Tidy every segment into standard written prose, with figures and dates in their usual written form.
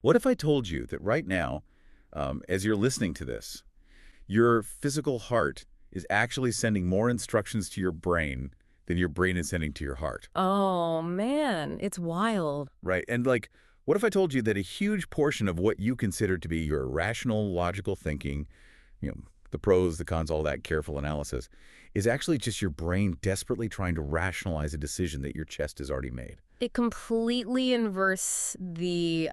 What if I told you that right now, as you're listening to this, your physical heart is actually sending more instructions to your brain than your brain is sending to your heart, Oh, man, it's wild. right? And like, what if I told you that a huge portion of what you consider to be your rational, logical thinking, you know, the pros, the cons, all that careful analysis, is actually just your brain desperately trying to rationalize a decision that your chest has already made? It completely inverts the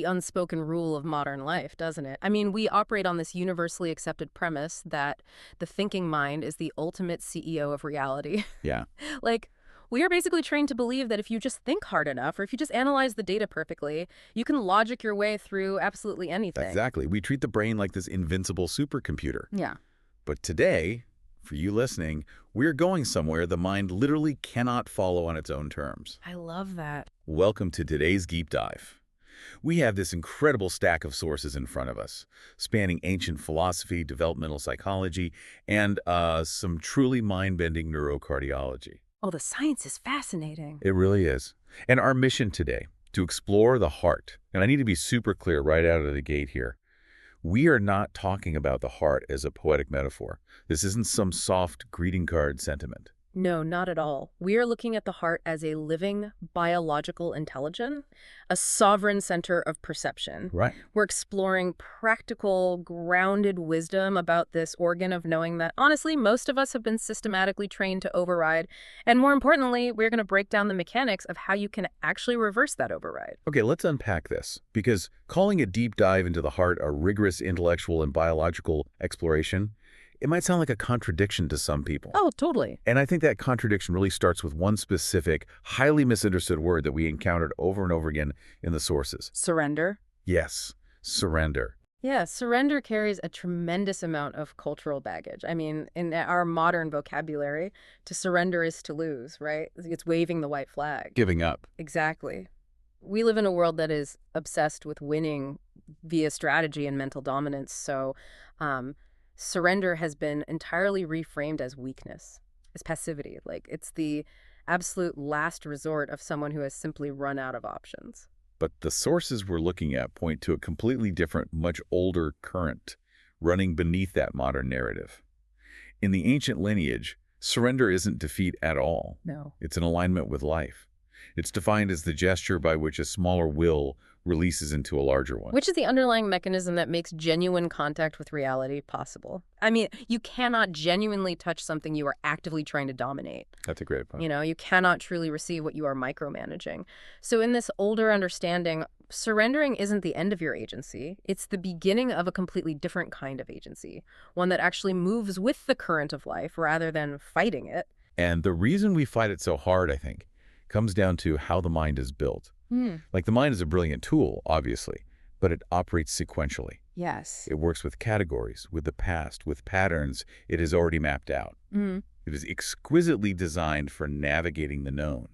unspoken rule of modern life, doesn't it? I mean, we operate on this universally accepted premise that the thinking mind is the ultimate CEO of reality. Yeah. Like, we are basically trained to believe that if you just think hard enough, or if you just analyze the data perfectly, you can logic your way through absolutely anything. Exactly. We treat the brain like this invincible supercomputer. Yeah. But today, for you listening, we're going somewhere the mind literally cannot follow on its own terms. I love that. Welcome to today's deep dive. We have this incredible stack of sources in front of us, spanning ancient philosophy, developmental psychology, and some truly mind-bending neurocardiology. Oh, the science is fascinating. It really is. And our mission today, to explore the heart. And I need to be super clear right out of the gate here. We are not talking about the heart as a poetic metaphor. This isn't some soft greeting card sentiment. No, not at all. We are looking at the heart as a living biological intelligence, a sovereign center of perception. Right. We're exploring practical, grounded wisdom about this organ of knowing that, honestly, most of us have been systematically trained to override. And more importantly, we're going to break down the mechanics of how you can actually reverse that override. Okay, let's unpack this, because calling a deep dive into the heart a rigorous intellectual and biological exploration, it might sound like a contradiction to some people. Oh, totally. And I think that contradiction really starts with one specific, highly misunderstood word that we encountered over and over again in the sources. Surrender. Yes, surrender. Yeah, surrender carries a tremendous amount of cultural baggage. I mean, in our modern vocabulary, to surrender is to lose, right? It's waving the white flag. Giving up. Exactly. We live in a world that is obsessed with winning via strategy and mental dominance. So surrender has been entirely reframed as weakness, as passivity. Like it's the absolute last resort of someone who has simply run out of options. But the sources we're looking at point to a completely different, much older current running beneath that modern narrative. In the ancient lineage, surrender isn't defeat at all. No. It's an alignment with life. It's defined as the gesture by which a smaller will releases into a larger one. Which is the underlying mechanism that makes genuine contact with reality possible. I mean, you cannot genuinely touch something you are actively trying to dominate. That's a great point. You know, you cannot truly receive what you are micromanaging. So in this older understanding, surrendering isn't the end of your agency. It's the beginning of a completely different kind of agency, one that actually moves with the current of life rather than fighting it. And the reason we fight it so hard, I think, comes down to how the mind is built. Hmm. Like the mind is a brilliant tool, obviously, but it operates sequentially. Yes. It works with categories, with the past, with patterns it has already mapped out. Mm. It is exquisitely designed for navigating the known.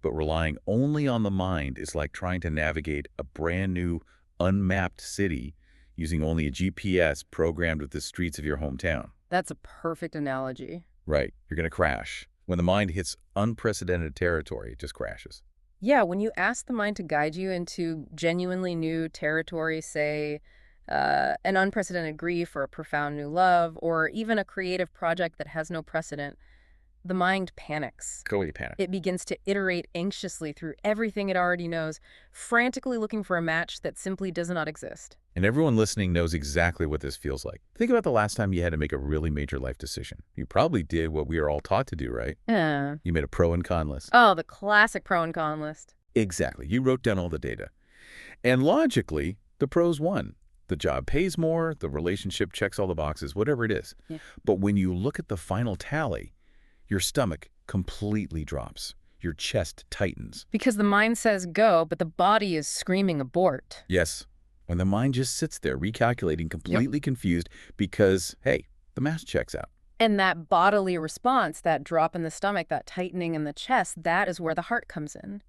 But relying only on the mind is like trying to navigate a brand new, unmapped city using only a GPS programmed with the streets of your hometown. That's a perfect analogy. Right, you're going to crash. When the mind hits unprecedented territory, it just crashes. Yeah, when you ask the mind to guide you into genuinely new territory, say an unprecedented grief or a profound new love, or even a creative project that has no precedent, the mind panics. Totally panic. It begins to iterate anxiously through everything it already knows, frantically looking for a match that simply does not exist. And everyone listening knows exactly what this feels like. Think about the last time you had to make a really major life decision. You probably did what we are all taught to do, right? Yeah. You made a pro and con list. Oh, the classic pro and con list. Exactly. You wrote down all the data. And logically, the pros won. The job pays more, the relationship checks all the boxes, whatever it is. Yeah. But when you look at the final tally, your stomach completely drops. Your chest tightens. Because the mind says go, but the body is screaming abort. Yes. When the mind just sits there recalculating, completely confused because, hey, the math checks out. And that bodily response, that drop in the stomach, that tightening in the chest, that is where the heart comes in.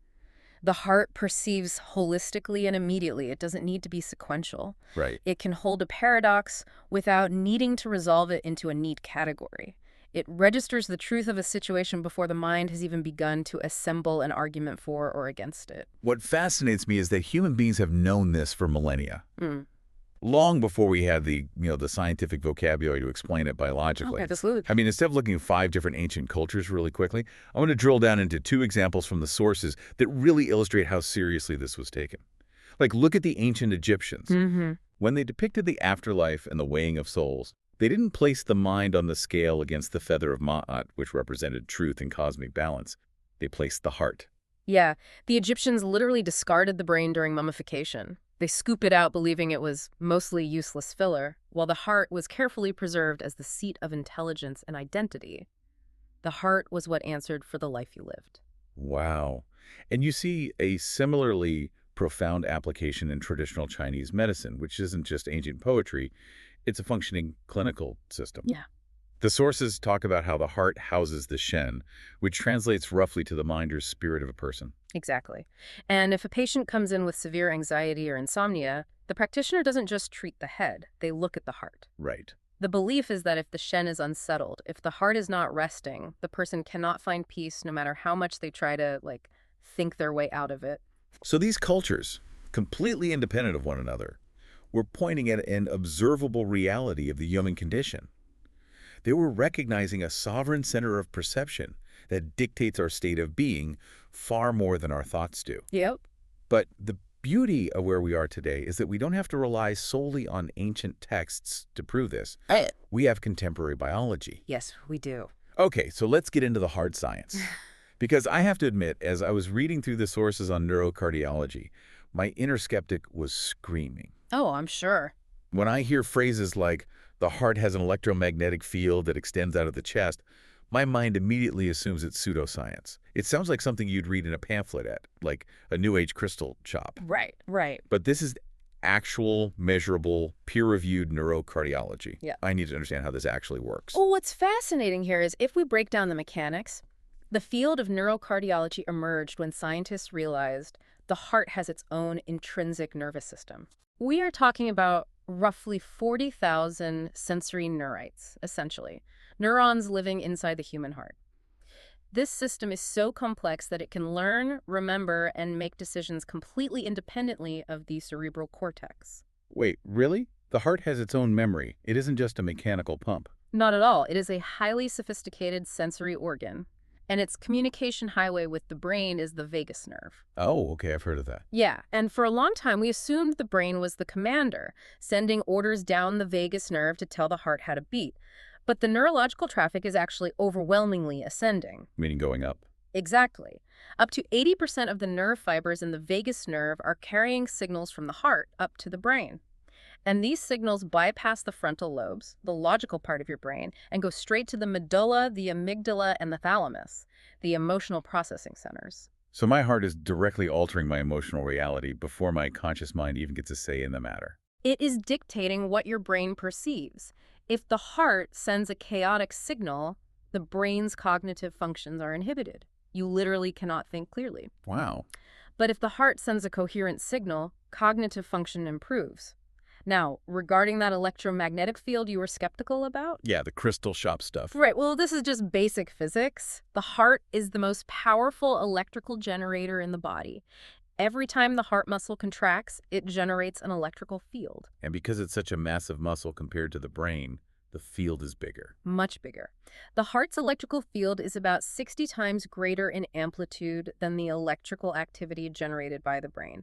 The heart perceives holistically and immediately. It doesn't need to be sequential. Right. It can hold a paradox without needing to resolve it into a neat category. It registers the truth of a situation before the mind has even begun to assemble an argument for or against it. What fascinates me is that human beings have known this for millennia, Mm. long before we had the scientific vocabulary to explain it Okay, biologically. absolutely. I mean, instead of looking at 5 different ancient cultures really quickly, I want to drill down into 2 examples from the sources that really illustrate how seriously this was taken. Like, look at the ancient Egyptians. Mm-hmm. When they depicted the afterlife and the weighing of souls, they didn't place the mind on the scale against the feather of Ma'at, which represented truth and cosmic balance. They placed the heart. Yeah, the Egyptians literally discarded the brain during mummification. They scoop it out believing it was mostly useless filler, while the heart was carefully preserved as the seat of intelligence and identity. The heart was what answered for the life you lived. Wow. And you see a similarly profound application in traditional Chinese medicine, which isn't just ancient poetry, it's a functioning clinical system. Yeah. The sources talk about how the heart houses the Shen, which translates roughly to the mind or spirit of a person. Exactly. And if a patient comes in with severe anxiety or insomnia, the practitioner doesn't just treat the head, they look at the heart. Right. The belief is that if the Shen is unsettled, if the heart is not resting, the person cannot find peace no matter how much they try to, think their way out of it. So these cultures, completely independent of one another, were pointing at an observable reality of the human condition. They were recognizing a sovereign center of perception that dictates our state of being far more than our thoughts do. Yep. But the beauty of where we are today is that we don't have to rely solely on ancient texts to prove this. We have contemporary biology. Yes, we do. Okay, so let's get into the hard science. Because I have to admit, as I was reading through the sources on neurocardiology, my inner skeptic was screaming. Oh, I'm sure. When I hear phrases like, the heart has an electromagnetic field that extends out of the chest, my mind immediately assumes it's pseudoscience. It sounds like something you'd read in a pamphlet at, like a New Age crystal shop. Right, right. But this is actual, measurable, peer-reviewed neurocardiology. Yeah. I need to understand how this actually works. Well, what's fascinating here is if we break down the mechanics, the field of neurocardiology emerged when scientists realized the heart has its own intrinsic nervous system. We are talking about roughly 40,000 sensory neurites, essentially, neurons living inside the human heart. This system is so complex that it can learn, remember, and make decisions completely independently of the cerebral cortex. Wait, really? The heart has its own memory. It isn't just a mechanical pump. Not at all. It is a highly sophisticated sensory organ, and its communication highway with the brain is the vagus nerve. Oh, okay, I've heard of that. Yeah, and for a long time we assumed the brain was the commander, sending orders down the vagus nerve to tell the heart how to beat. But the neurological traffic is actually overwhelmingly ascending. Meaning going up. Exactly. Up to 80% of the nerve fibers in the vagus nerve are carrying signals from the heart up to the brain. And these signals bypass the frontal lobes, the logical part of your brain, and go straight to the medulla, the amygdala, and the thalamus, the emotional processing centers. So my heart is directly altering my emotional reality before my conscious mind even gets a say in the matter. It is dictating what your brain perceives. If the heart sends a chaotic signal, the brain's cognitive functions are inhibited. You literally cannot think clearly. Wow. But if the heart sends a coherent signal, cognitive function improves. Now, regarding that electromagnetic field you were skeptical about? Yeah, the crystal shop stuff. Right, well, this is just basic physics. The heart is the most powerful electrical generator in the body. Every time the heart muscle contracts, it generates an electrical field. And because it's such a massive muscle compared to the brain, the field is bigger. Much bigger. The heart's electrical field is about 60 times greater in amplitude than the electrical activity generated by the brain.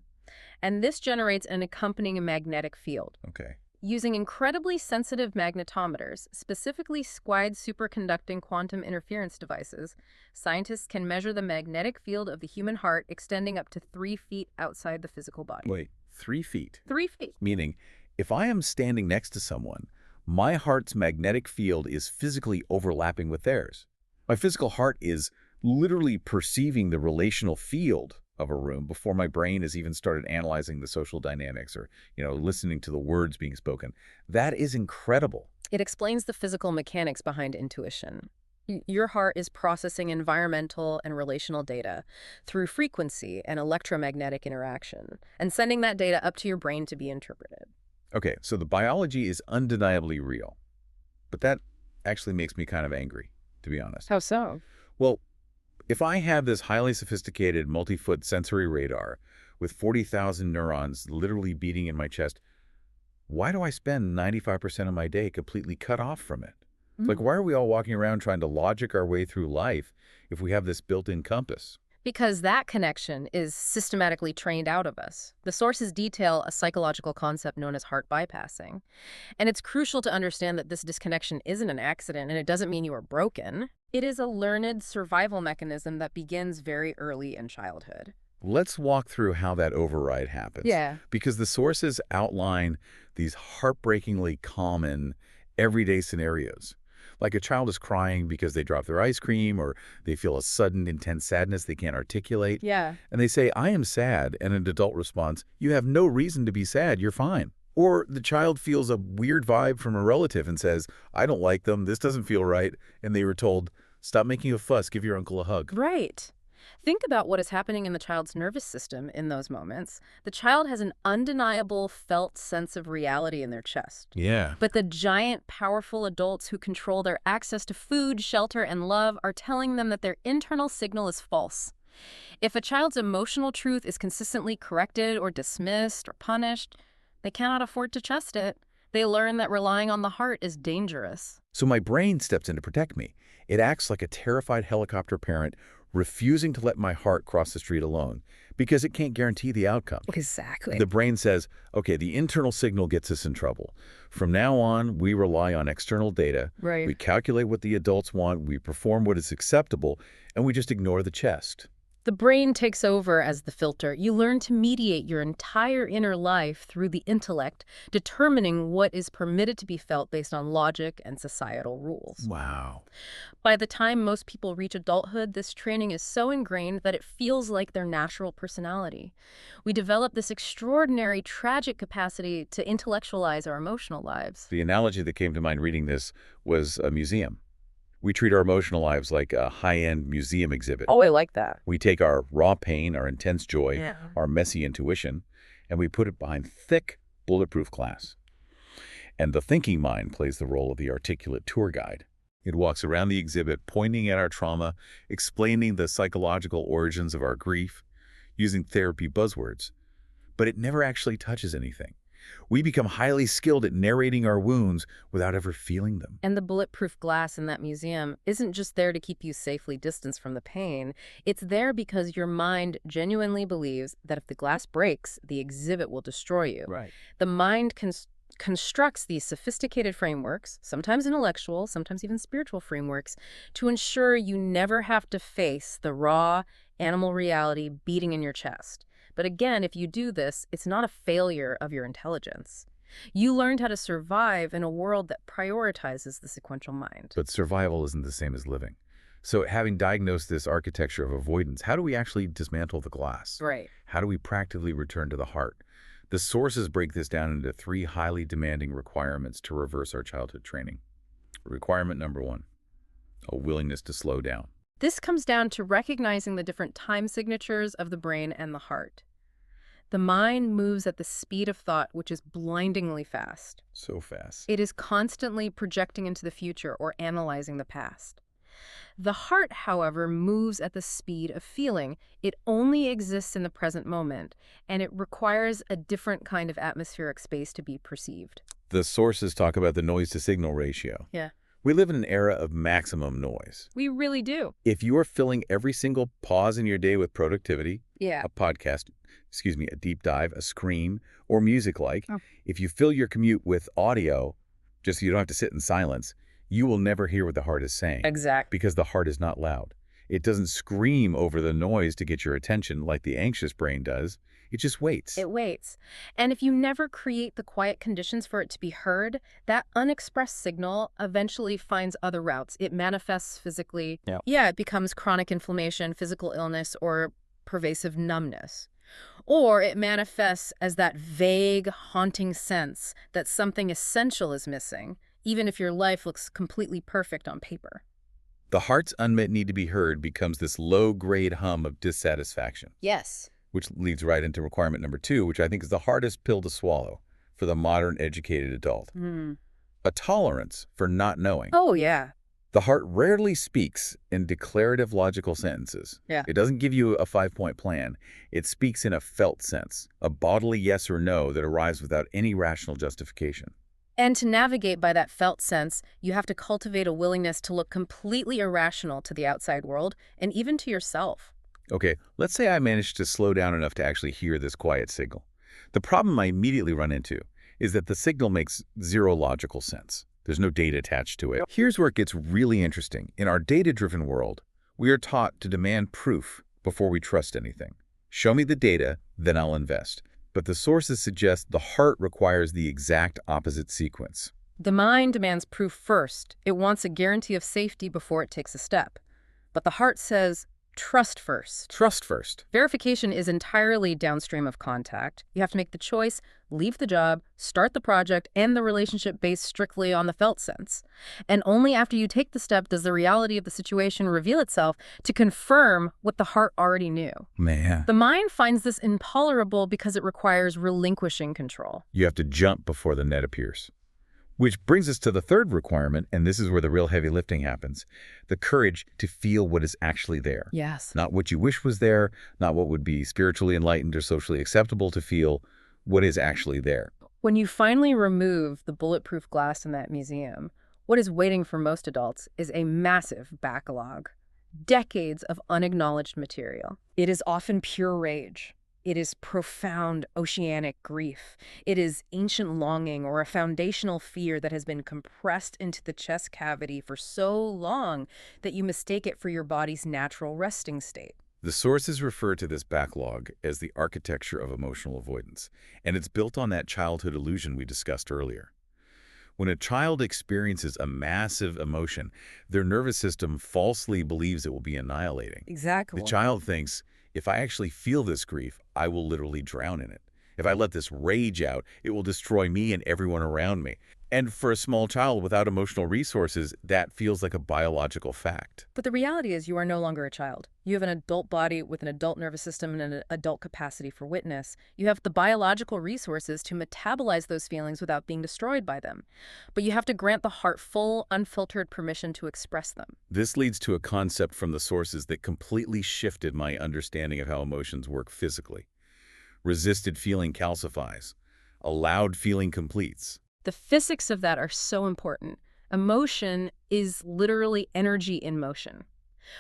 And this generates an accompanying magnetic field. Okay. Using incredibly sensitive magnetometers, specifically SQUIDE superconducting quantum interference devices, scientists can measure the magnetic field of the human heart extending up to 3 feet outside the physical body. Wait, 3 feet? 3 feet. Meaning, if I am standing next to someone, my heart's magnetic field is physically overlapping with theirs. My physical heart is literally perceiving the relational field of a room before my brain has even started analyzing the social dynamics or, listening to the words being spoken. That is incredible. It explains the physical mechanics behind intuition. Your heart is processing environmental and relational data through frequency and electromagnetic interaction, and sending that data up to your brain to be interpreted. Okay, so the biology is undeniably real. But that actually makes me kind of angry. to be honest. How so? Well, if I have this highly sophisticated multi-foot sensory radar with 40,000 neurons literally beating in my chest, why do I spend 95% of my day completely cut off from it? Like, why are we all walking around trying to logic our way through life if we have this built-in compass? Because that connection is systematically trained out of us. The sources detail a psychological concept known as heart bypassing. And it's crucial to understand that this disconnection isn't an accident, and it doesn't mean you are broken. It is a learned survival mechanism that begins very early in childhood. Let's walk through how that override happens. Yeah. Because the sources outline these heartbreakingly common, everyday scenarios. Like a child is crying because they dropped their ice cream, or they feel a sudden, intense sadness they can't articulate. Yeah. And they say, I am sad, and an adult responds, you have no reason to be sad, you're fine. Or the child feels a weird vibe from a relative and says, I don't like them, this doesn't feel right, and they were told, stop making a fuss, give your uncle a hug. Right. Think about what is happening in the child's nervous system in those moments. The child has an undeniable felt sense of reality in their chest. Yeah. But the giant, powerful adults who control their access to food, shelter, and love are telling them that their internal signal is false. If a child's emotional truth is consistently corrected or dismissed or punished, they cannot afford to trust it. They learn that relying on the heart is dangerous. So my brain steps in to protect me. It acts like a terrified helicopter parent refusing to let my heart cross the street alone because it can't guarantee the outcome. Exactly. The brain says, okay, the internal signal gets us in trouble. From now on, we rely on external data. Right. We calculate what the adults want, we perform what is acceptable, and we just ignore the chest. The brain takes over as the filter. You learn to mediate your entire inner life through the intellect, determining what is permitted to be felt based on logic and societal rules. Wow. By the time most people reach adulthood, this training is so ingrained that it feels like their natural personality. We develop this extraordinary, tragic capacity to intellectualize our emotional lives. The analogy that came to mind reading this was a museum. We treat our emotional lives like a high-end museum exhibit. Oh, I like that. We take our raw pain, our intense joy, Yeah. our messy intuition, and we put it behind thick, bulletproof glass. And the thinking mind plays the role of the articulate tour guide. It walks around the exhibit, pointing at our trauma, explaining the psychological origins of our grief, using therapy buzzwords. But it never actually touches anything. We become highly skilled at narrating our wounds without ever feeling them. And the bulletproof glass in that museum isn't just there to keep you safely distanced from the pain. It's there because your mind genuinely believes that if the glass breaks, the exhibit will destroy you. Right. The mind constructs these sophisticated frameworks, sometimes intellectual, sometimes even spiritual frameworks, to ensure you never have to face the raw animal reality beating in your chest. But again, if you do this, it's not a failure of your intelligence. You learned how to survive in a world that prioritizes the sequential mind. But survival isn't the same as living. So having diagnosed this architecture of avoidance, how do we actually dismantle the glass? Right. How do we practically return to the heart? The sources break this down into 3 highly demanding requirements to reverse our childhood training. Requirement number 1, a willingness to slow down. This comes down to recognizing the different time signatures of the brain and the heart. The mind moves at the speed of thought, which is blindingly fast. So fast. It is constantly projecting into the future or analyzing the past. The heart, however, moves at the speed of feeling. It only exists in the present moment, and it requires a different kind of atmospheric space to be perceived. The sources talk about the noise-to-signal ratio. Yeah. We live in an era of maximum noise. We really do. If you are filling every single pause in your day with productivity, Yeah. a podcast, a deep dive, a screen, or music Oh. if you fill your commute with audio, just so you don't have to sit in silence, you will never hear what the heart is saying. Exactly. Because the heart is not loud. It doesn't scream over the noise to get your attention like the anxious brain does. It just waits. It waits. And if you never create the quiet conditions for it to be heard, that unexpressed signal eventually finds other routes. It manifests physically. Yeah. It becomes chronic inflammation, physical illness, or pervasive numbness. Or it manifests as that vague, haunting sense that something essential is missing, even if your life looks completely perfect on paper. The heart's unmet need to be heard becomes this low-grade hum of dissatisfaction. Yes. Which leads right into requirement number 2, which I think is the hardest pill to swallow for the modern educated adult. A tolerance for not knowing. Oh, yeah. The heart rarely speaks in declarative logical sentences. Yeah. It doesn't give you a five-point plan. It speaks in a felt sense, a bodily yes or no that arrives without any rational justification. And to navigate by that felt sense, you have to cultivate a willingness to look completely irrational to the outside world and even to yourself. Okay, let's say I managed to slow down enough to actually hear this quiet signal. The problem I immediately run into is that the signal makes zero logical sense. There's no data attached to it. Here's where it gets really interesting. In our data-driven world, we are taught to demand proof before we trust anything. Show me the data, then I'll invest. But the sources suggest the heart requires the exact opposite sequence. The mind demands proof first. It wants a guarantee of safety before it takes a step. But the heart says, trust first. Trust first. Verification is entirely downstream of contact. You have to make the choice, leave the job, start the project, and the relationship based strictly on the felt sense. And only after you take the step does the reality of the situation reveal itself to confirm what the heart already knew. Man. The mind finds this intolerable because it requires relinquishing control. You have to jump before the net appears. Which brings us to the third requirement, and this is where the real heavy lifting happens. The courage to feel what is actually there. Yes. Not what you wish was there, not what would be spiritually enlightened or socially acceptable to feel, what is actually there. When you finally remove the bulletproof glass in that museum, what is waiting for most adults is a massive backlog. Decades of unacknowledged material. It is often pure rage. It is profound oceanic grief. It is ancient longing or a foundational fear that has been compressed into the chest cavity for so long that you mistake it for your body's natural resting state. The sources refer to this backlog as the architecture of emotional avoidance, and it's built on that childhood illusion we discussed earlier. When a child experiences a massive emotion, their nervous system falsely believes it will be annihilating. Exactly. The child thinks, if I actually feel this grief, I will literally drown in it. If I let this rage out, it will destroy me and everyone around me. And for a small child without emotional resources, that feels like a biological fact. But the reality is you are no longer a child. You have an adult body with an adult nervous system and an adult capacity for witness. You have the biological resources to metabolize those feelings without being destroyed by them. But you have to grant the heart full, unfiltered permission to express them. This leads to a concept from the sources that completely shifted my understanding of how emotions work physically. Resisted feeling calcifies. Allowed feeling completes. The physics of that are so important. Emotion is literally energy in motion.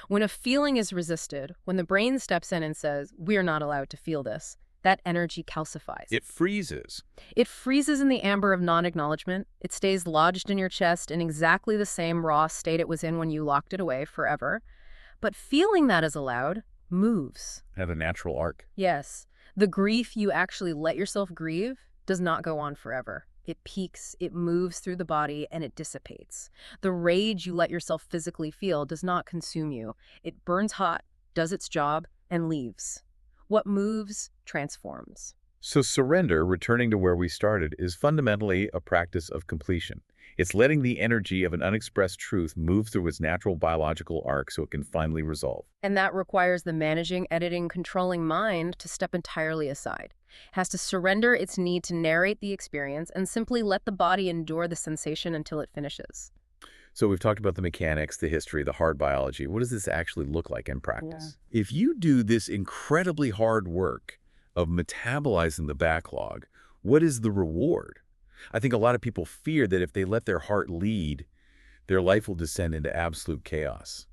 When a feeling is resisted, when the brain steps in and says, we're not allowed to feel this, that energy calcifies. It freezes. It freezes in the amber of non-acknowledgement. It stays lodged in your chest in exactly the same raw state it was in when you locked it away forever. But feeling that is allowed moves. Have a natural arc. Yes. The grief you actually let yourself grieve does not go on forever. It peaks, it moves through the body, and it dissipates. The rage you let yourself physically feel does not consume you. It burns hot, does its job, and leaves. What moves transforms. So surrender, returning to where we started, is fundamentally a practice of completion. It's letting the energy of an unexpressed truth move through its natural biological arc so it can finally resolve. And that requires the managing, editing, controlling mind to step entirely aside. It has to surrender its need to narrate the experience and simply let the body endure the sensation until it finishes. So we've talked about the mechanics, the history, the hard biology. What does this actually look like in practice? Yeah. If you do this incredibly hard work of metabolizing the backlog, what is the reward? I think a lot of people fear that if they let their heart lead, their life will descend into absolute chaos.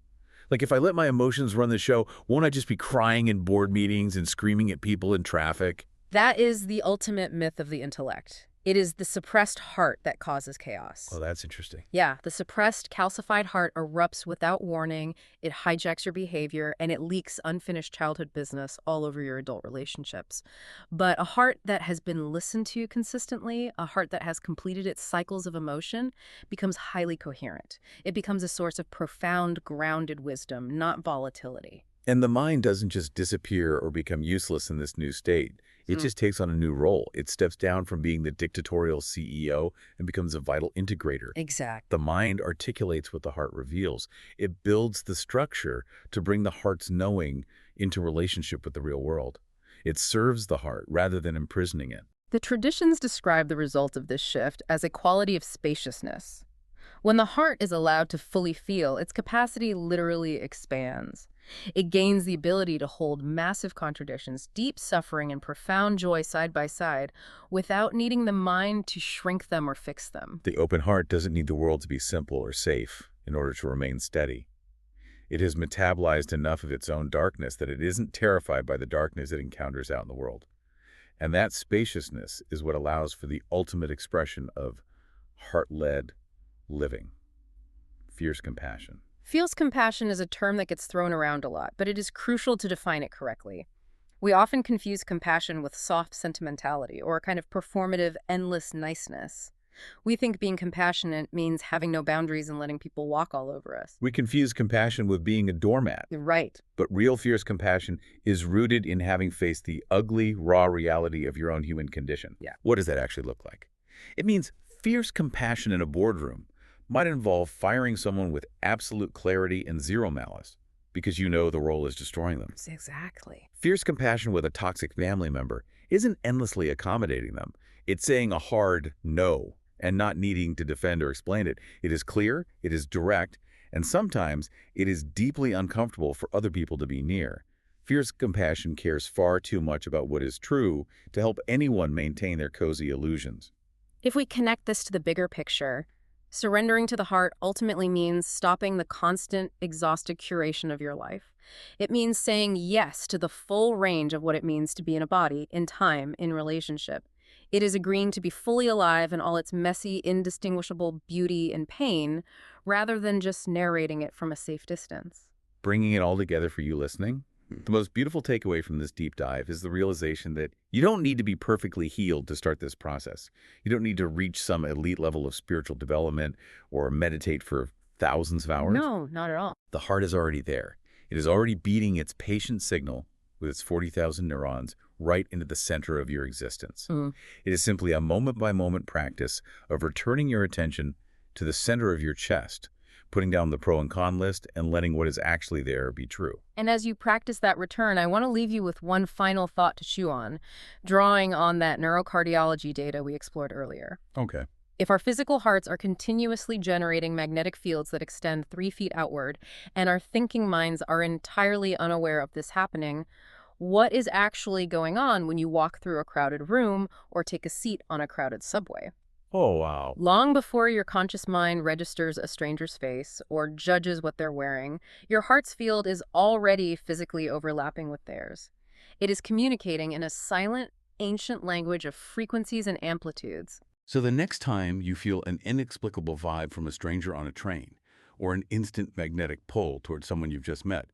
Like, if I let my emotions run the show, won't I just be crying in board meetings and screaming at people in traffic? That is the ultimate myth of the intellect. It is the suppressed heart that causes chaos. Oh, that's interesting. Yeah, the suppressed, calcified heart erupts without warning, it hijacks your behavior, and it leaks unfinished childhood business all over your adult relationships. But a heart that has been listened to consistently, a heart that has completed its cycles of emotion, becomes highly coherent. It becomes a source of profound, grounded wisdom, not volatility. And the mind doesn't just disappear or become useless in this new state. It just takes on a new role. It steps down from being the dictatorial CEO and becomes a vital integrator. Exactly. The mind articulates what the heart reveals. It builds the structure to bring the heart's knowing into relationship with the real world. It serves the heart rather than imprisoning it. The traditions describe the result of this shift as a quality of spaciousness. When the heart is allowed to fully feel, its capacity literally expands. It gains the ability to hold massive contradictions, deep suffering, and profound joy side by side without needing the mind to shrink them or fix them. The open heart doesn't need the world to be simple or safe in order to remain steady. It has metabolized enough of its own darkness that it isn't terrified by the darkness it encounters out in the world. And that spaciousness is what allows for the ultimate expression of heart-led living, fierce compassion. Fierce compassion is a term that gets thrown around a lot, but it is crucial to define it correctly. We often confuse compassion with soft sentimentality or a kind of performative, endless niceness. We think being compassionate means having no boundaries and letting people walk all over us. We confuse compassion with being a doormat, You're right. but real fierce compassion is rooted in having faced the ugly, raw reality of your own human condition. Yeah. What does that actually look like? It means fierce compassion in a boardroom might involve firing someone with absolute clarity and zero malice because you know the role is destroying them. Exactly. Fierce compassion with a toxic family member isn't endlessly accommodating them. It's saying a hard no and not needing to defend or explain it. It is clear, it is direct, and sometimes it is deeply uncomfortable for other people to be near. Fierce compassion cares far too much about what is true to help anyone maintain their cozy illusions. If we connect this to the bigger picture, surrendering to the heart ultimately means stopping the constant, exhausted curation of your life. It means saying yes to the full range of what it means to be in a body, in time, in relationship. It is agreeing to be fully alive in all its messy, indistinguishable beauty and pain, rather than just narrating it from a safe distance. Bringing it all together for you listening, the most beautiful takeaway from this deep dive is the realization that you don't need to be perfectly healed to start this process. You don't need to reach some elite level of spiritual development or meditate for thousands of hours. No, not at all. The heart is already there. It is already beating its patient signal with its 40,000 neurons right into the center of your existence. It is simply a moment-by-moment practice of returning your attention to the center of your chest, putting down the pro and con list, and letting what is actually there be true. And as you practice that return, I want to leave you with one final thought to chew on, drawing on that neurocardiology data we explored earlier. Okay. If our physical hearts are continuously generating magnetic fields that extend 3 feet outward, and our thinking minds are entirely unaware of this happening, what is actually going on when you walk through a crowded room or take a seat on a crowded subway? Oh, wow. Long before your conscious mind registers a stranger's face or judges what they're wearing, your heart's field is already physically overlapping with theirs. It is communicating in a silent, ancient language of frequencies and amplitudes. So the next time you feel an inexplicable vibe from a stranger on a train, or an instant magnetic pull towards someone you've just met,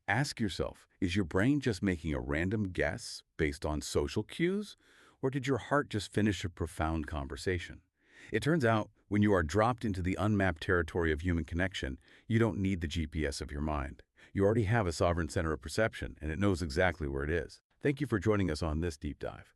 ask yourself, is your brain just making a random guess based on social cues? Or did your heart just finish a profound conversation? It turns out, when you are dropped into the unmapped territory of human connection, you don't need the GPS of your mind. You already have a sovereign center of perception, and it knows exactly where it is. Thank you for joining us on this deep dive.